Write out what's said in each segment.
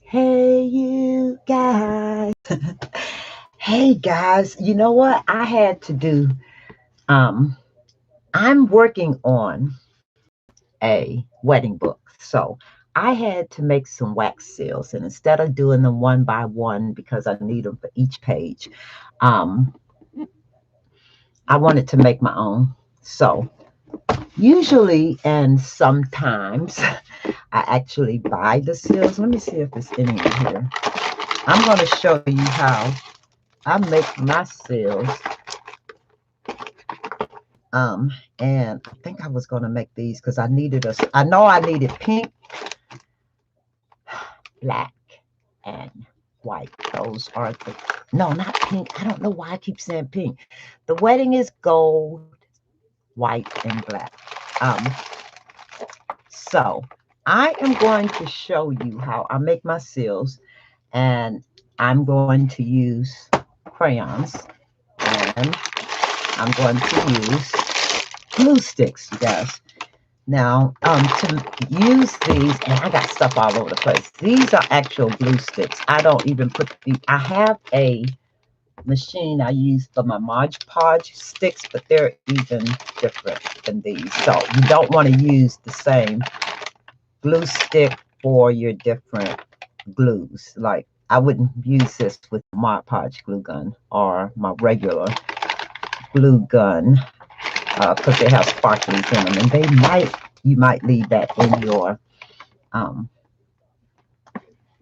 Hey, you guys. Hey, guys. You know what? I had to do, um, I'm working on a wedding book. So I had to make some wax seals. And instead of doing them one by one, because I need them for each page, um, I wanted to make my own. So usually and sometimes I actually buy the seals. Let me see if it's any in here. I'm going to show you how I make my seals. And I think I was going to make these because I know I needed pink, black, and white. Those are the, no, not pink. I don't know why I keep saying pink. The wedding is gold, white, and black. Um, so I am going to show you how I make my seals, and I'm going to use crayons, and I'm going to use glue sticks, you guys. Now, to use these, and I got stuff all over the place. These are actual glue sticks. I don't even put the, I have a machine I use for my Mod Podge sticks, but they're even different than these. So you don't want to use the same glue stick for your different glues. Like I wouldn't use this with Mod Podge glue gun or my regular glue gun because they have sparklies in them, and you might leave that in your um,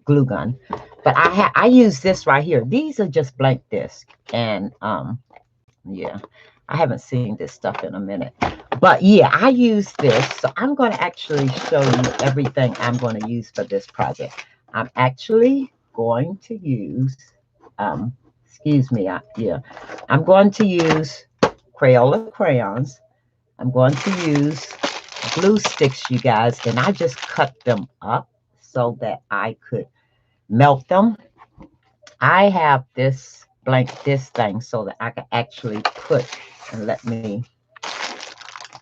glue gun. But I use this right here. These are just blank discs, and yeah, I haven't seen this stuff in a minute. But yeah, I use this, so I'm going to actually show you everything I'm going to use for this project. I'm actually going to use, excuse me, yeah, I'm going to use Crayola crayons. I'm going to use glue sticks, you guys, and I just cut them up so that I could melt them. I have this thing so that I can actually put, and let me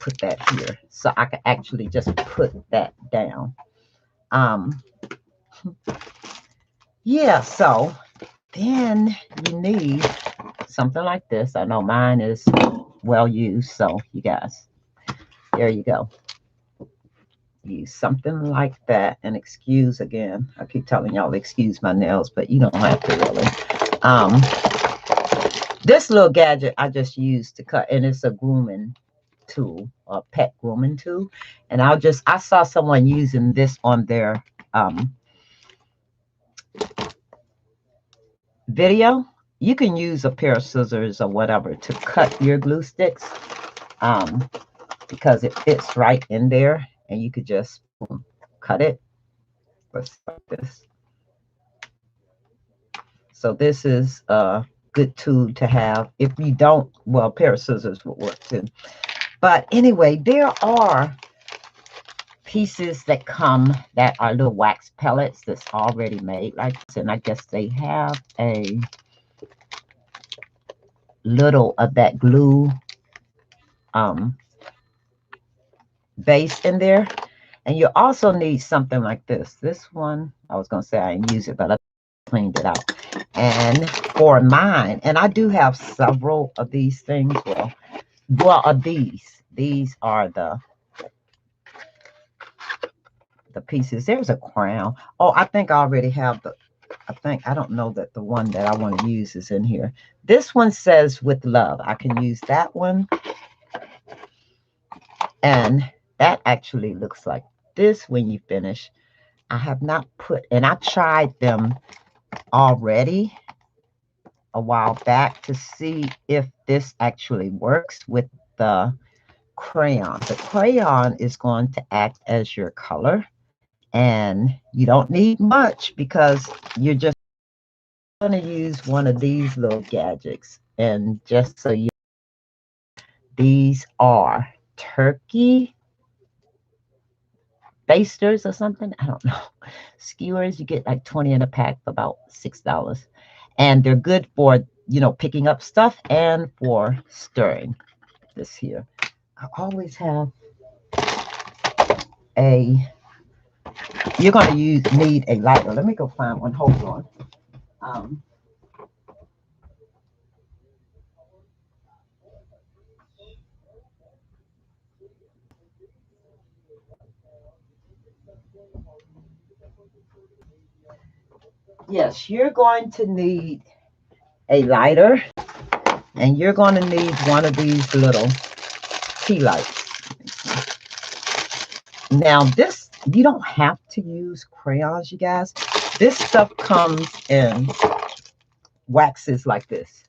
put that here, so I can actually just put that down. Um, yeah, so then you need something like this. I know mine is well used, so you guys, there you go. Use something like that, and excuse again, I keep telling y'all excuse my nails, but you don't have to really. um this little gadget I just used to cut, and it's a grooming tool, a pet grooming tool, and I saw someone using this on their video. You can use a pair of scissors or whatever to cut your glue sticks, um because it fits right in there, and you could just boom, cut it just like this. So this is a good tool to have. If you don't, well, a pair of scissors would work too. But anyway, there are pieces that come that are little wax pellets that's already made like this, and I guess they have a little of that glue um, base in there. And you also need something like this. This one, I was going to say I didn't use it, but I cleaned it out. And for mine, and I do have several of these things. Well, of these are the pieces. There's a crown. Oh, I think I already have I don't know that the one that I want to use is in here. This one says with love. I can use that one. And that actually looks like this when you finish. I have not put, and I tried them already a while back to see if this actually works with the crayon. The crayon is going to act as your color, and you don't need much because you're just going to use one of these little gadgets. And just so you, these are turkey basters or something. I don't know. Skewers, you get like 20 in a pack for about $6. And they're good for, picking up stuff and for stirring. This here. I always have a you're going to need a lighter. Let me go find one. Hold on. Um, yes, you're going to need a lighter, and you're going to need one of these little tea lights. Now, this, you don't have to use crayons, you guys. This stuff comes in waxes like this.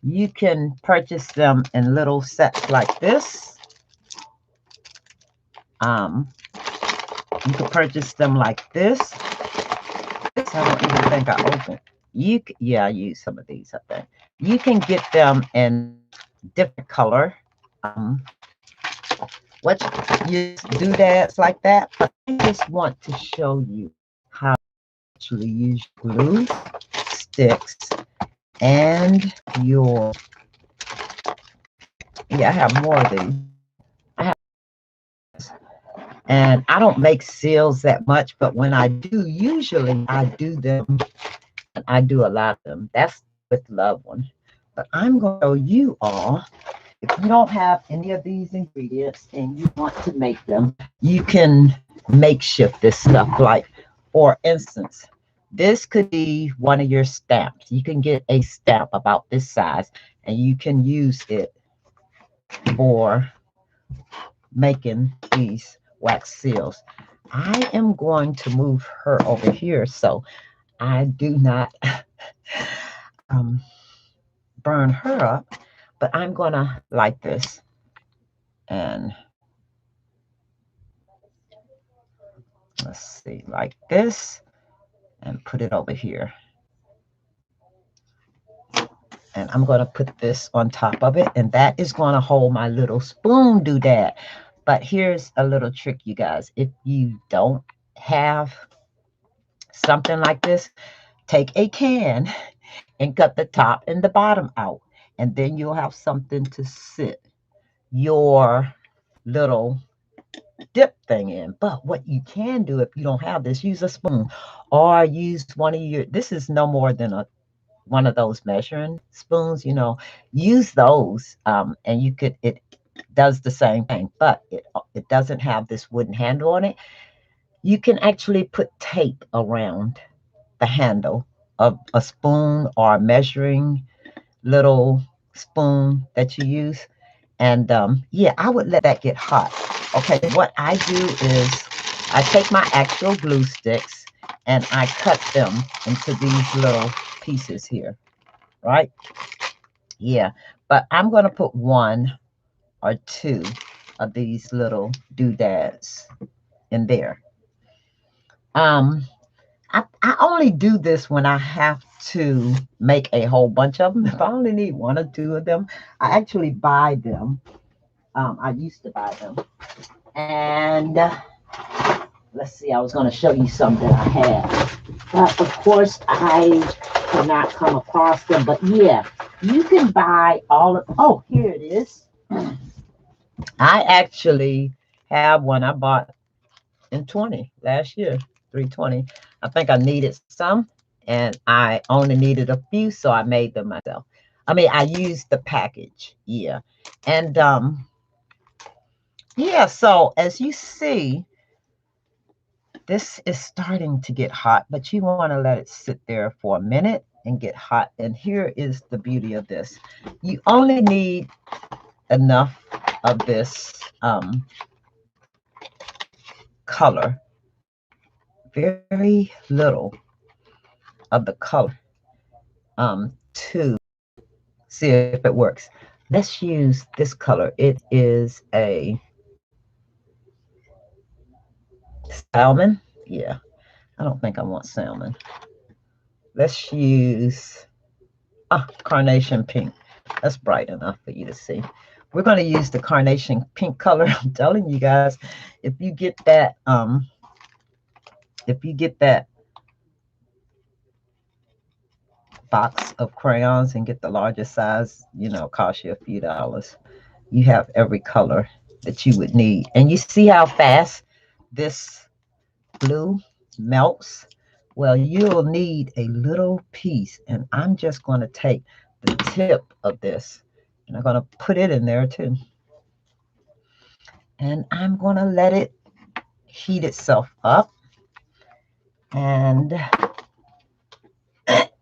You can purchase them in little sets like this. You can purchase them like this. This I don't even think I opened. Yeah, I used some of these, I think. You can get them in different color. What you doodads like that. But I just want to show you how to actually use glue sticks and your, yeah, I have more of these. And I don't make seals that much, but when I do, usually I do them, and I do a lot of them. That's with loved ones. But I'm going to show you all, if you don't have any of these ingredients and you want to make them, you can makeshift this stuff. Like, for instance, this could be one of your stamps. You can get a stamp about this size, and you can use it for making these wax seals. I am going to move her over here so I do not burn her up, but I'm going to light this and let's see, like this, and put it over here. And I'm going to put this on top of it, and that is going to hold my little spoon doodad. But here's a little trick, you guys. If you don't have something like this, take a can and cut the top and the bottom out, and then you'll have something to sit your little dip thing in. But what you can do, if you don't have this, use a spoon or use one of your, this is no more than one of those measuring spoons, you know, use those, and you could, it does the same thing, but it doesn't have this wooden handle on it. You can actually put tape around the handle of a spoon or a measuring little spoon that you use. And yeah, I would let that get hot. Okay, what I do is I take my actual glue sticks and I cut them into these little pieces here, right? Yeah, but I'm going to put one or two of these little doodads in there. I only do this when I have to make a whole bunch of them. If I only need one or two of them, I actually buy them. I used to buy them. And let's see, I was going to show you some that I had. But of course, I could not come across them. But yeah, you can buy all of, oh, here it is. I actually have one I bought in 20 last year, 320. I think I needed some, and I only needed a few, so I made them myself. I mean, I used the package, yeah. And yeah, so as you see, this is starting to get hot, but you want to let it sit there for a minute and get hot. And here is the beauty of this. You only need enough of this color, very little of the color, to see if it works. Let's use this color. It is a salmon. Yeah, I don't think I want salmon. Let's use carnation pink. That's bright enough for you to see. We're going to use the carnation pink color. I'm telling you guys, if you get that box of crayons and get the largest size, you know, cost you a few dollars. You have every color that you would need. And you see how fast this glue melts, well, you'll need a little piece. And I'm just going to take the tip of this and I'm going to put it in there too. And I'm going to let it heat itself up. And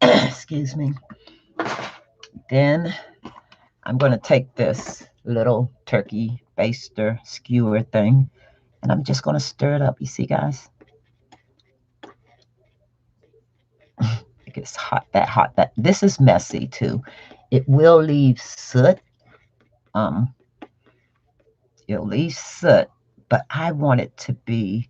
excuse me. Then I'm going to take this little turkey baster skewer thing and I'm just going to stir it up. You see, guys? It gets hot, that this is messy too. It will leave soot. Um, it'll leave soot, but I want it to be,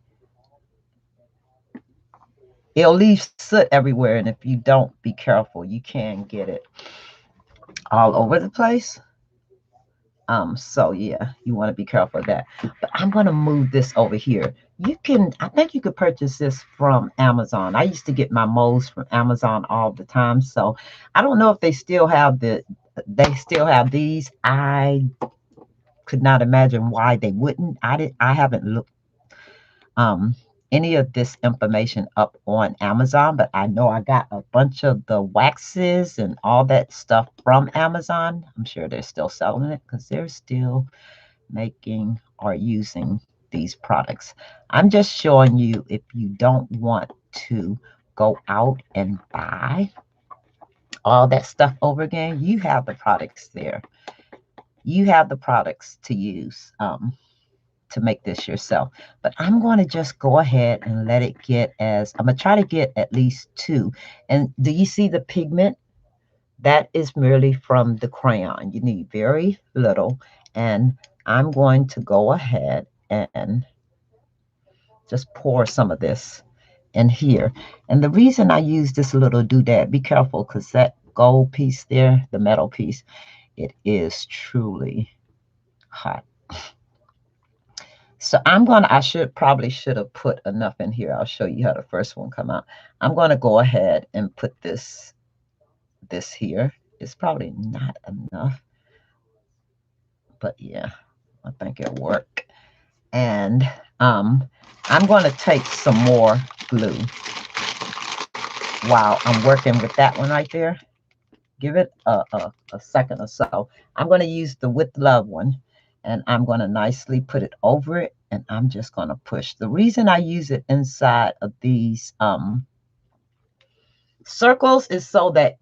it'll leave soot everywhere. And if you don't be careful, you can get it all over the place. So yeah, you want to be careful of that. But I'm going to move this over here. You can, I think you could purchase this from Amazon. I used to get my molds from Amazon all the time. So I don't know if they still have these. I could not imagine why they wouldn't. I haven't looked any of this information up on Amazon, but I know I got a bunch of the waxes and all that stuff from Amazon. I'm sure they're still selling it because they're still making or using these products. I'm just showing you, if you don't want to go out and buy all that stuff over again, you have the products there. You have the products to use to make this yourself. But I'm going to just go ahead and let it get I'm going to try to get at least 2. And do you see the pigment? That is merely from the crayon. You need very little. And I'm going to go ahead and just pour some of this in here. And the reason I use this little doodad, be careful, because that gold piece there, the metal piece, it is truly hot. So probably should have put enough in here. I'll show you how the first one come out. I'm going to go ahead and put this here. It's probably not enough, but yeah, I think it'll work. And I'm going to take some more glue while I'm working with that one right there. Give it a second or so. I'm going to use the With Love one, and I'm going to nicely put it over it, and I'm just going to push. The reason I use it inside of these circles is so that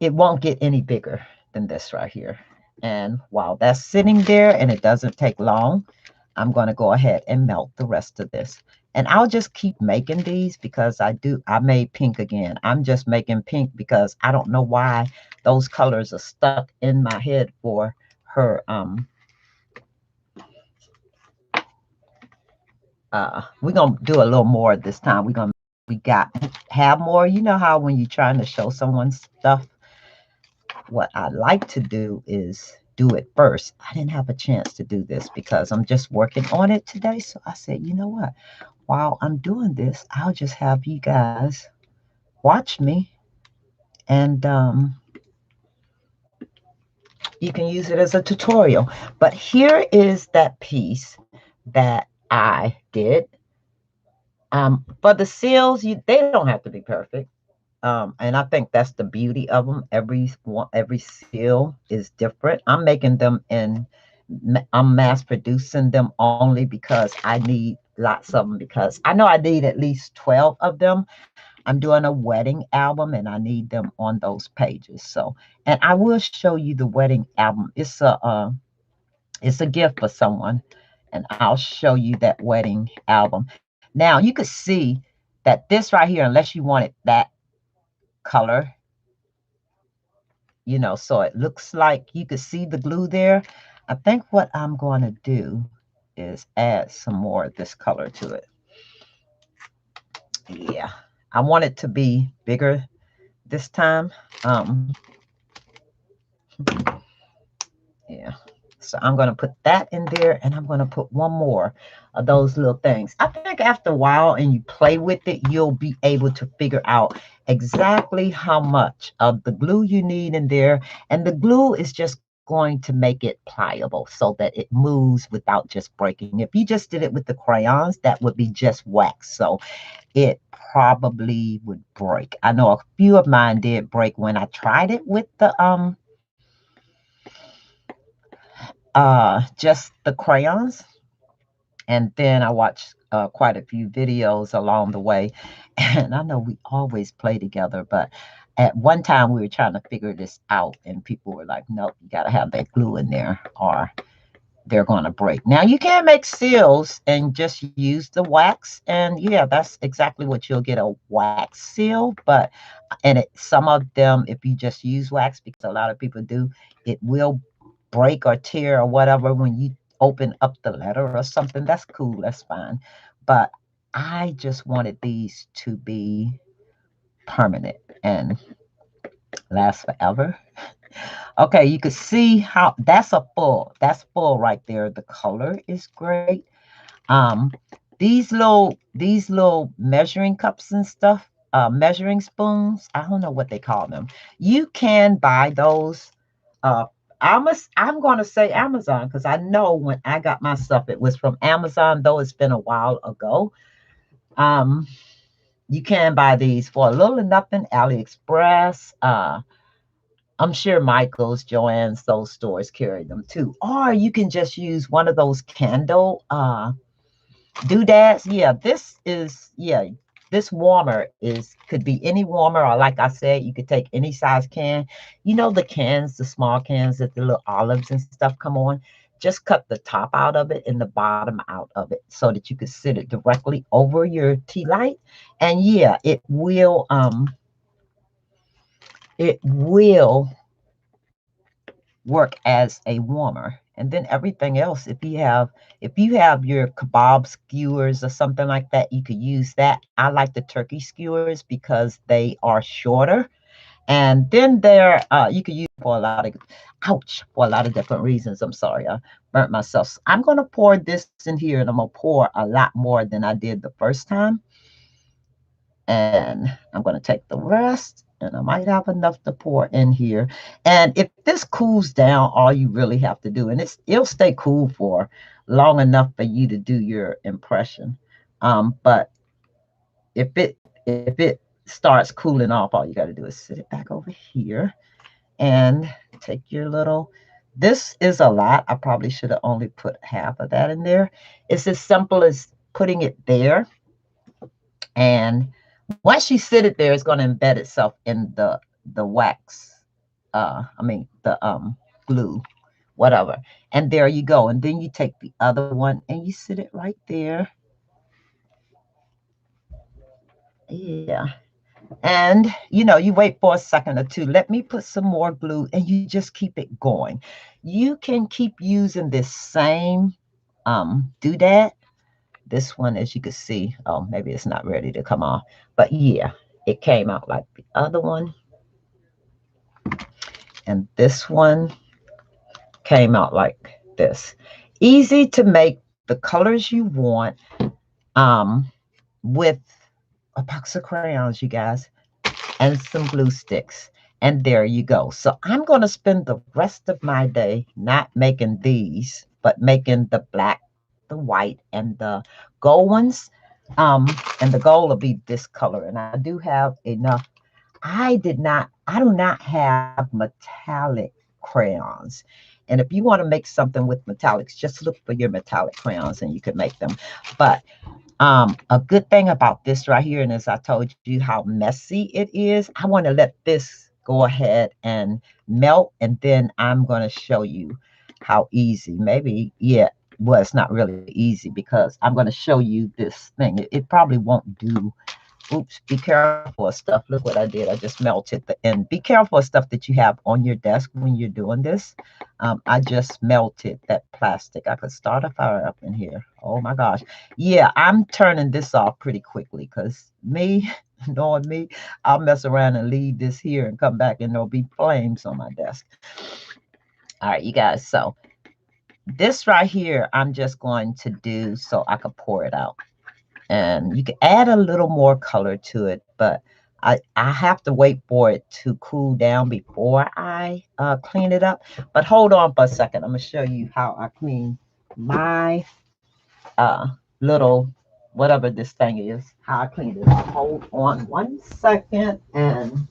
it won't get any bigger than this right here. And while that's sitting there and it doesn't take long, I'm going to go ahead and melt the rest of this. And I'll just keep making these because I made pink again. I'm just making pink because I don't know why those colors are stuck in my head for her. We're going to do a little more this time. Have more. You know how when you're trying to show someone stuff, what I like to do is do it first. I didn't have a chance to do this because I'm just working on it today. So I said, you know what? While I'm doing this, I'll just have you guys watch me, and you can use it as a tutorial. But here is that piece that I did. For the seals, they don't have to be perfect. And I think that's the beauty of them. Every seal is different. I'm mass producing them only because I need lots of them, because I know I need at least 12 of them. I'm doing a wedding album and I need them on those pages. So, and I will show you the wedding album. It's a gift for someone, and I'll show you that wedding album. Now you could see that this right here, unless you want it that color, so it looks like you could see the glue there. I think what I'm going to do is add some more of this color to it. Yeah, I want it to be bigger this time. Yeah, so I'm going to put that in there, and I'm going to put one more of those little things. I think after a while and you play with it, you'll be able to figure out exactly how much of the glue you need in there. And the glue is just going to make it pliable so that it moves without just breaking. If you just did it with the crayons, that would be just wax. So it probably would break. I know a few of mine did break when I tried it with the just the crayons. And then I watched quite a few videos along the way. And I know we always play together, but at one time we were trying to figure this out, and people were like, nope, you got to have that glue in there or they're going to break. Now, you can make seals and just use the wax. And yeah, that's exactly what you'll get, a wax seal. But some of them, if you just use wax, because a lot of people do, it will break or tear or whatever when you open up the letter or something. That's cool. That's fine. But I just wanted these to be permanent and last forever. Okay, you can see how that's full right there. The color is great. Um, these little measuring cups and stuff, measuring spoons. I don't know what they call them. You can buy those. Uh, I'm gonna say Amazon because I know when I got my stuff, it was from Amazon, though it's been a while ago. Um, you can buy these for a little or nothing. AliExpress. I'm sure Michael's, Joann's, those stores carry them too. Or you can just use one of those candle doodads. This warmer could be any warmer, or like I said, you could take any size can. You know the cans, the small cans that the little olives and stuff come on. Just cut the top out of it and the bottom out of it so that you could sit it directly over your tea light. And yeah, it will work as a warmer. And then everything else, if you have your kebab skewers or something like that, you could use that. I like the turkey skewers because they are shorter. And then you could use for a lot of, ouch, for a lot of different reasons. I'm sorry, I burnt myself. So I'm going to pour this in here, and I'm going to pour a lot more than I did the first time. And I'm going to take the rest, and I might have enough to pour in here. And if this cools down, all you really have to do, and it'll stay cool for long enough for you to do your impression. But if it starts cooling off, all you got to do is sit it back over here and take your little. This is a lot. I probably should have only put half of that in there. It's as simple as putting it there, and once you sit it there, it's going to embed itself in the wax. I mean the glue, whatever. And there you go. And then you take the other one and you sit it right there. Yeah. And you wait for a second or two. Let me put some more glue, and you just keep it going. You can keep using this same doodad. This one, as you can see, oh, maybe it's not ready to come off, but yeah, it came out like the other one. And this one came out like this. Easy to make the colors you want with a box of crayons, you guys, and some glue sticks. And there you go. So I'm going to spend the rest of my day not making these, but making the black, the white, and the gold ones. And the gold will be this color. And I do have enough. I do not have metallic crayons. And if you want to make something with metallics, just look for your metallic crayons and you can make them. But a good thing about this right here, and as I told you how messy it is, I want to let this go ahead and melt, and then I'm going to show you how easy. Maybe, yeah, well, it's not really easy because I'm going to show you this thing. It probably won't do. Oops, be careful of stuff. Look what I did. I just melted the end. Be careful of stuff that you have on your desk when you're doing this. I just melted that plastic. I could start a fire up in here. Oh my gosh. Yeah, I'm turning this off pretty quickly because knowing me, I'll mess around and leave this here and come back and there'll be flames on my desk. All right, you guys. So this right here, I'm just going to do so I can pour it out. And you can add a little more color to it, but I have to wait for it to cool down before I clean it up. But hold on for a second. I'm gonna show you how I clean my little whatever this thing is. How I clean it up. Hold on 1 second and.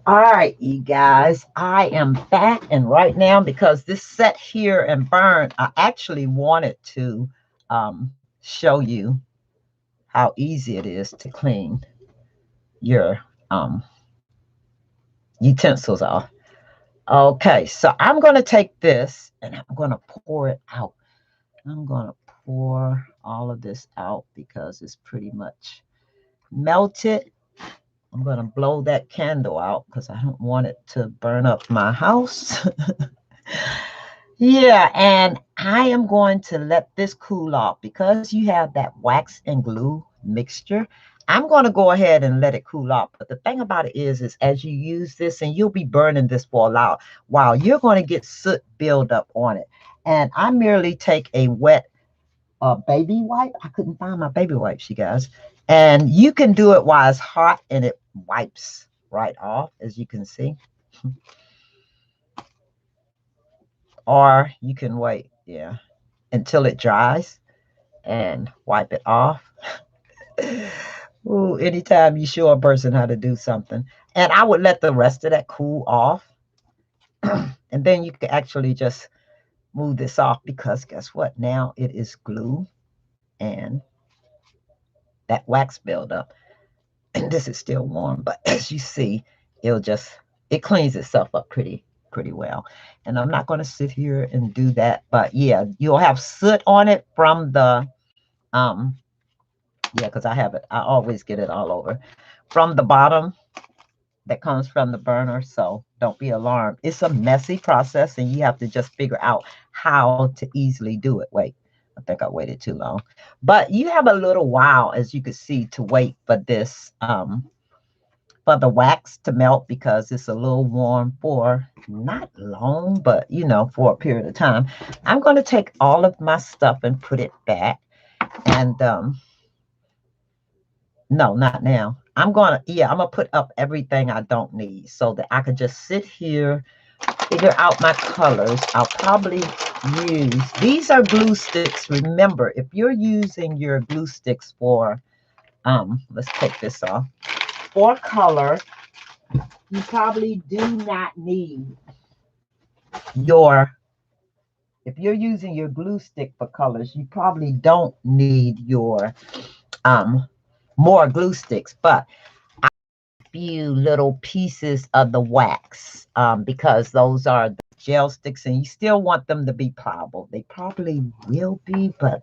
All right, you guys, I am back, and right now, because this set here and burn, I actually wanted to show you how easy it is to clean your utensils off. Okay, so I'm going to take this and I'm going to pour it out. I'm going to pour all of this out because it's pretty much melted. I'm going to blow that candle out because I don't want it to burn up my house. Yeah, and I am going to let this cool off because you have that wax and glue mixture. I'm going to go ahead and let it cool off. But the thing about it is as you use this, and you'll be burning this for a while, you're going to get soot build up on it. And I merely take a wet baby wipe. I couldn't find my baby wipes, you guys. And you can do it while it's hot and it wipes right off, as you can see. Or you can wait, yeah, until it dries and wipe it off. Ooh, anytime you show a person how to do something. And I would let the rest of that cool off. And then you can actually just move this off because guess what? Now it is glue and that wax buildup. And this is still warm, but as you see, it cleans itself up pretty well. And I'm not going to sit here and do that, but yeah, you'll have soot on it from the yeah, because I always get it all over from the bottom that comes from the burner. So don't be alarmed. It's a messy process and you have to just figure out how to easily do it. Wait, I think I waited too long, but you have a little while, as you can see, to wait for this for the wax to melt because it's a little warm for not long, but for a period of time. I'm going to take all of my stuff and put it back. And no, not now. I'm going to put up everything I don't need so that I could just sit here, figure out my colors. I'll probably these are glue sticks. Remember, if you're using your glue sticks for, let's take this off, for color, you probably do not need if you're using your glue stick for colors, you probably don't need your more glue sticks, but few little pieces of the wax because those are the gel sticks and you still want them to be pliable. They probably will be, but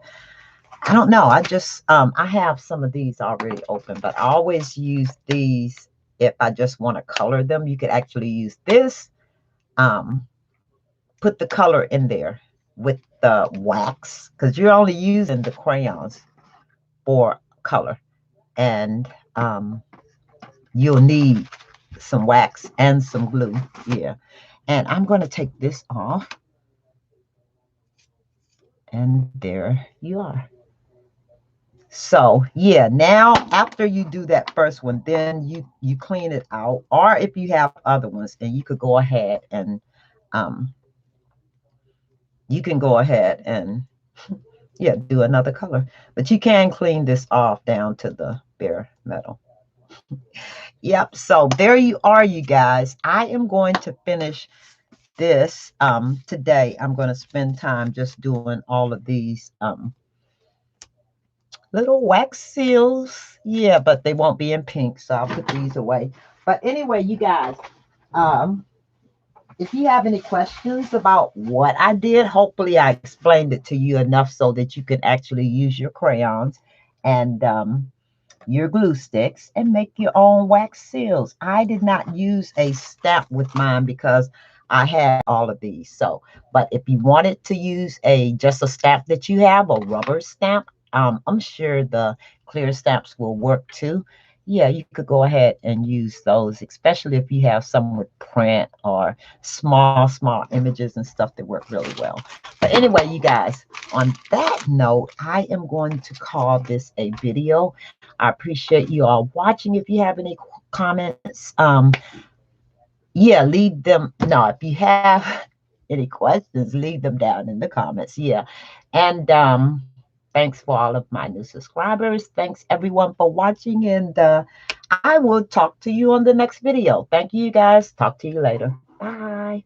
I don't know. I just I have some of these already open, but I always use these if I just want to color them. You could actually use this, put the color in there with the wax because you're only using the crayons for color, and you'll need some wax and some glue. Yeah. And I'm going to take this off. And there you are. So yeah, now after you do that first one, then you clean it out. Or if you have other ones, then you could go ahead and yeah, do another color. But you can clean this off down to the bare metal. Yep. So there you are, you guys. I am going to finish this today. I'm going to spend time just doing all of these little wax seals. Yeah, but they won't be in pink, so I'll put these away. But anyway, you guys, if you have any questions about what I did, hopefully I explained it to you enough so that you can actually use your crayons and your glue sticks and make your own wax seals. I did not use a stamp with mine because I had all of these. So, but if you wanted to use a just a stamp that you have, a rubber stamp, I'm sure the clear stamps will work too. Yeah, you could go ahead and use those, especially if you have some with print or small images and stuff that work really well. But anyway, you guys, on that note, I am going to call this a video. I appreciate you all watching. If you have any comments, yeah, leave them. No, if you have any questions, leave them down in the comments. Yeah. And thanks for all of my new subscribers. Thanks everyone for watching. And I will talk to you on the next video. Thank you guys. Talk to you later. Bye.